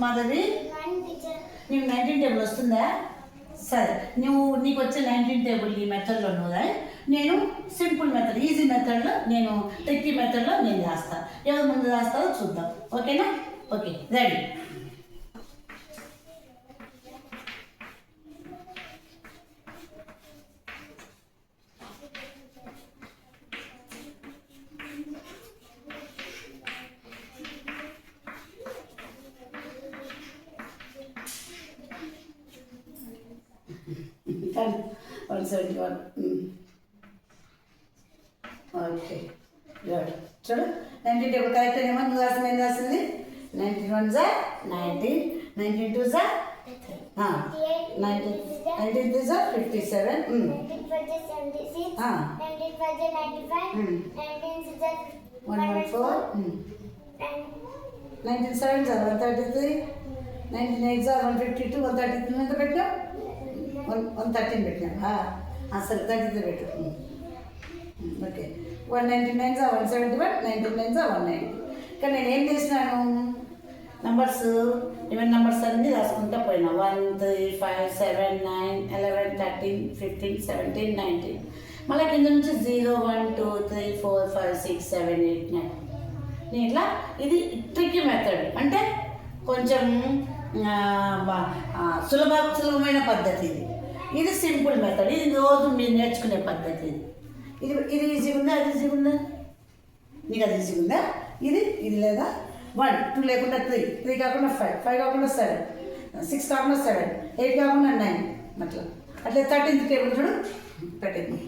మాధవి? నీకు 19 టేబుల్ వస్తుందా? సరే, నీకు వచ్చే 19 టేబుల్ ఈ మెథడ్లో నువ్వు, నేను సింపుల్ మెథడ్, ఈజీ మెథడ్లో, నేను ట్రిక్కీ మెథడ్లో నేను రాస్తాను. ఎవరు ముందు రాస్తారో చూద్దాం. ఓకేనా? Okay, ready. Done. 171. Okay, good. చూడు, 19 టేబుల్ కరెక్ట్ ఏమో నువ్వు రాసింది, ఏం రాసింది? 19 1 జా 19, 19 2 జా 19, 19 3 జా 57, 19 4 జా 76, 19 5 జా 95, 19 6 జా 114, 19 7 జా 133, 19 8 జా 152, 133 ఎంత పెట్టావు? 113 పెట్టినా? సరే, 33 పెట్టు. ఓకే, 199 జా 171, 99 జా 190. ఇక్కడ నేను ఏం చేసినాను, నంబర్స్, ఈవెన్ నంబర్స్ అన్నీ రాసుకుంటా పోయినా. 1 3 5 7 9 11 13 15 17 19. మళ్ళీ కింద నుంచి 0 1 2 3 4 5 6 7 8 9. నేను ఇట్లా, ఇది ట్రిక్కీ మెథడ్, అంటే కొంచెం సులభమైన పద్ధతి. ఇది సింపుల్ మెథడ్, ఇది రోజు మీరు నేర్చుకునే పద్ధతి. ఇది ఈజీగా ఉందా? అది ఈజీగా ఉందా? నీకు అది ఈజీగా ఉందా? ఇది లేదా? 1 2 లేకుండా 3, 3 కాకుండా 5, 5 కాకుండా 7, 6 కాకుండా 7, 8 కాకుండా 9, అట్లా 13th టేబుల్ చూడు, 13.